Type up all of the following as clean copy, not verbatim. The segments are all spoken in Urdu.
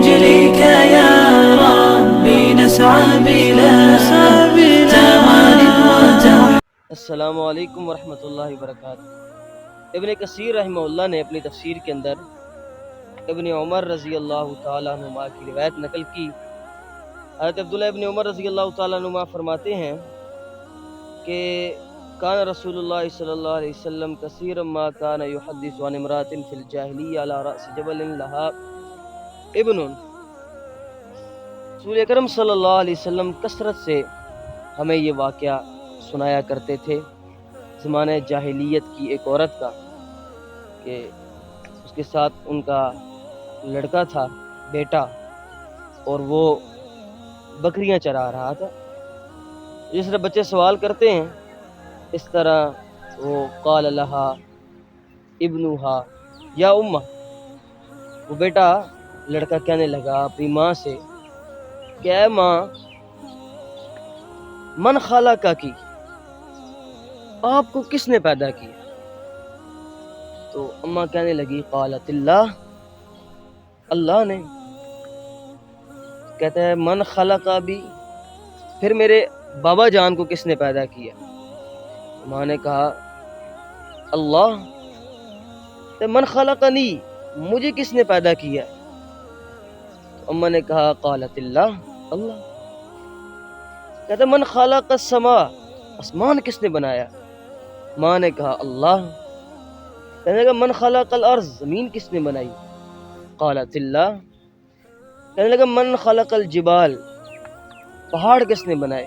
لأجلك يا ربي نسعى بلا تمان وتوحيد. السلام علیکم ورحمۃ اللہ وبرکاتہ۔ ابن کثیر رحمہ اللہ نے اپنی تفسیر کے اندر ابن عمر رضی اللہ تعالیٰ عنہما کی روایت نقل کی۔ حضرت عبداللہ ابن عمر رضی اللہ تعالیٰ عنہما فرماتے ہیں کہ کان رسول اللہ صلی اللہ علیہ وسلم کثیر ما کان یحدث عن امرات فی الجاہلیہ علی رأس جبل لہا ابن۔ رسول اکرم صلی اللہ علیہ وسلم کثرت سے ہمیں یہ واقعہ سنایا کرتے تھے زمانہ جاہلیت کی ایک عورت کا، کہ اس کے ساتھ ان کا لڑکا تھا، بیٹا، اور وہ بکریاں چرا رہا تھا۔ جس طرح بچے سوال کرتے ہیں اس طرح وہ قال لہا ابنہا یا امہ، وہ بیٹا لڑکا کہنے لگا اپنی ماں سے کہ اے ماں، من خلقک کی، آپ کو کس نے پیدا کیا؟ تو اماں کہنے لگی قالت اللہ، اللہ نے۔ کہتا ہے من خلق ابی، پھر میرے بابا جان کو کس نے پیدا کیا؟ ماں نے کہا اللہ۔ تو من خلقنی، مجھے کس نے پیدا کیا؟ تو اماں نے کہا قالت اللہ، اللہ۔ کہتا من خلق السماء، آسمان کس نے بنایا؟ ماں نے کہا اللہ۔ کہنے لگا من خلق الارض، زمین کس نے بنائی؟ قالت اللہ۔ کہنے لگا من خلق الجبال، پہاڑ کس نے بنائے؟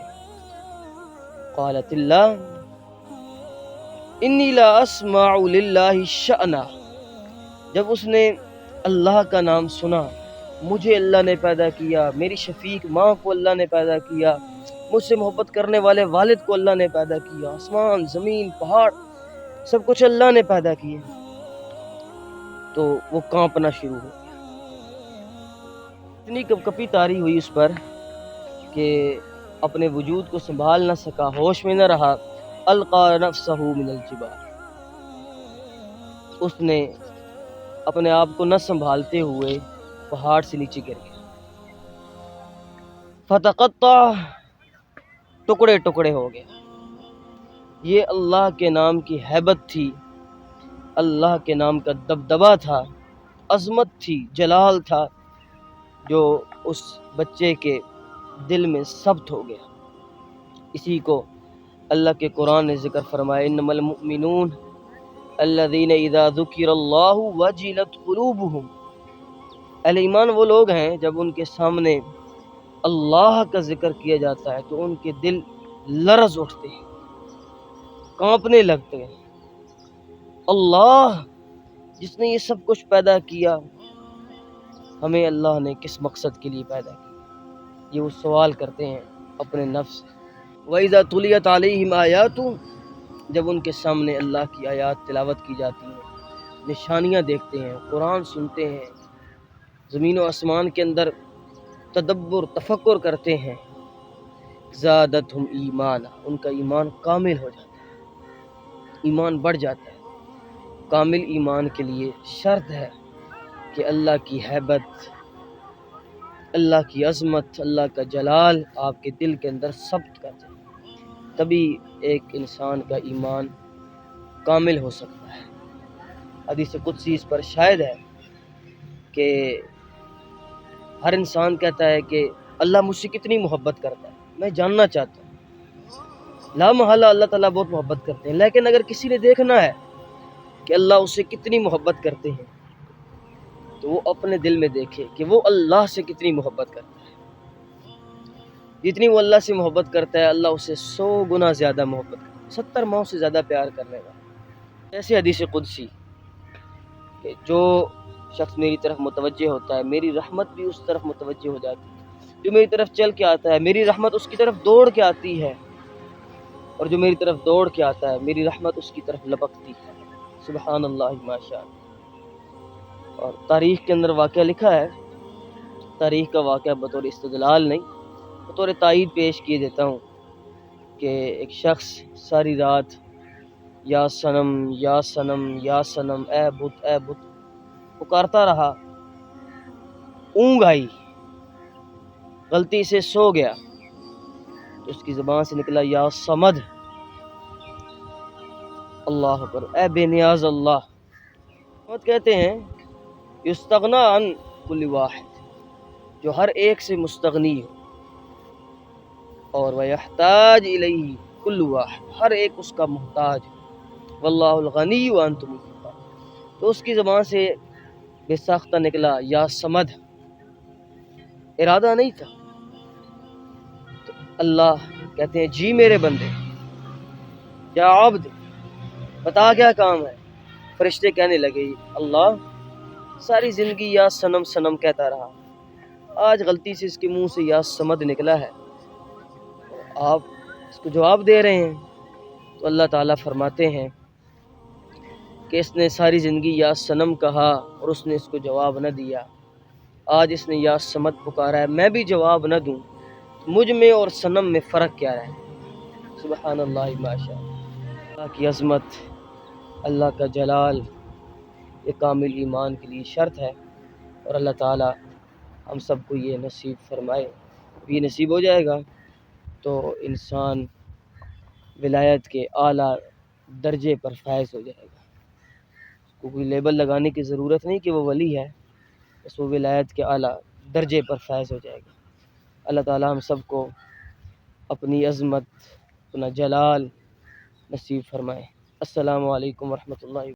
قالت اللہ۔ انی لا اسمع للہ شأنا، جب اس نے اللہ کا نام سنا، مجھے اللہ نے پیدا کیا، میری شفیق ماں کو اللہ نے پیدا کیا، مجھ سے محبت کرنے والے والد کو اللہ نے پیدا کیا، آسمان، زمین، پہاڑ، سب کچھ اللہ نے پیدا کیا، تو وہ کانپنا شروع ہو گیا۔ اتنی کپ کپی طاری ہوئی اس پر کہ اپنے وجود کو سنبھال نہ سکا، ہوش میں نہ رہا۔ القا نفسہ من الجبال، اس نے اپنے آپ کو نہ سنبھالتے ہوئے پہاڑ سے نیچے گر گیا۔ فتقطع، ٹکڑے ٹکڑے ہو گیا۔ یہ اللہ کے نام کی ہیبت تھی، اللہ کے نام کا دبدبہ تھا، عظمت تھی، جلال تھا، جو اس بچے کے دل میں ثبت ہو گیا۔ اسی کو اللہ کے قرآن نے ذکر فرمایا انما المؤمنون الذین اذا ذکر اللہ وجلت قلوبہم، اہل ایمان وہ لوگ ہیں جب ان کے سامنے اللہ کا ذکر کیا جاتا ہے تو ان کے دل لرز اٹھتے ہیں، کانپنے لگتے ہیں۔ اللہ جس نے یہ سب کچھ پیدا کیا، ہمیں اللہ نے کس مقصد کے لیے پیدا کیا؟ یہ وہ سوال کرتے ہیں اپنے نفس سے۔ وَإِذَا تُلِيَتْ عَلَيْهِمْ آيَاتُ، جب ان کے سامنے اللہ کی آیات تلاوت کی جاتی ہیں، نشانیاں دیکھتے ہیں، قرآن سنتے ہیں، زمین و آسمان کے اندر تدبر تفکر کرتے ہیں، زادتہم ایمانا، ان کا ایمان کامل ہو جاتا ہے، ایمان بڑھ جاتا ہے۔ کامل ایمان کے لیے شرط ہے کہ اللہ کی ہیبت، اللہ کی عظمت، اللہ کا جلال آپ کے دل کے اندر ثبت کر جائے، تبھی ایک انسان کا ایمان کامل ہو سکتا ہے۔ حدیث قدسی اس پر شاہد ہے کہ ہر انسان کہتا ہے کہ اللہ مجھ سے کتنی محبت کرتا ہے، میں جاننا چاہتا ہوں۔ لا محالہ اللہ تعالیٰ بہت محبت کرتے ہیں، لیکن اگر کسی نے دیکھنا ہے کہ اللہ اس سے کتنی محبت کرتے ہیں تو وہ اپنے دل میں دیکھے کہ وہ اللہ سے کتنی محبت کرتا ہے۔ جتنی وہ اللہ سے محبت کرتا ہے، اللہ اسے 100 گنا زیادہ محبت کرتا ہے، 70 ماؤں سے زیادہ پیار کرنے گا۔ ایسے حدیث قدسی کہ جو شخص میری طرف متوجہ ہوتا ہے، میری رحمت بھی اس طرف متوجہ ہو جاتی ہے۔ جو میری طرف چل کے آتا ہے، میری رحمت اس کی طرف دوڑ کے آتی ہے، اور جو میری طرف دوڑ کے آتا ہے، میری رحمت اس کی طرف لپکتی ہے۔ سبحان اللہ ماشاء اللہ۔ اور تاریخ کے اندر واقعہ لکھا ہے، تاریخ کا واقعہ بطور استدلال نہیں، بطور تائید پیش کیے دیتا ہوں، کہ ایک شخص ساری رات یا صنم یا صنم یا صنم، اے بت اے بت پکارتا رہا، اونگ آئی، غلطی سے سو گیا، تو اس کی زبان سے نکلا یا صمد، اللہ اکبر، اے بے نیاز اللہ۔ کہتے ہیں یستغنا عن کل واحد، جو ہر ایک سے مستغنی ہو، اور ویحتاج الیہ کل واحد، ہر ایک اس کا محتاج، واللہ الغنی وانتم الفقراء، تو اس کی زبان سے بے ساختہ نکلا یا صمد، ارادہ نہیں تھا۔ تو اللہ کہتے ہیں جی میرے بندے، یا عبد، بتا کیا کام ہے؟ فرشتے کہنے لگے اللہ ساری زندگی یا صنم صنم کہتا رہا، آج غلطی سے اس کے منہ سے یا صمد نکلا ہے، آپ اس کو جواب دے رہے ہیں۔ تو اللہ تعالیٰ فرماتے ہیں کہ اس نے ساری زندگی یا صنم کہا اور اس نے اس کو جواب نہ دیا، آج اس نے یا صمد پکارا ہے، میں بھی جواب نہ دوں، مجھ میں اور صنم میں فرق کیا رہے؟ سبحان اللہ ماشاء اللہ کی عظمت، اللہ کا جلال، یہ کامل ایمان کے لیے شرط ہے، اور اللہ تعالیٰ ہم سب کو یہ نصیب فرمائے۔ یہ نصیب ہو جائے گا تو انسان ولایت کے اعلیٰ درجے پر فائز ہو جائے گا، اس کو کوئی لیبل لگانے کی ضرورت نہیں کہ وہ ولی ہے، بس وہ ولایت کے اعلیٰ درجے پر فائز ہو جائے گا۔ اللہ تعالیٰ ہم سب کو اپنی عظمت، اپنا جلال نصیب فرمائے۔ السلام علیکم ورحمۃ اللہ۔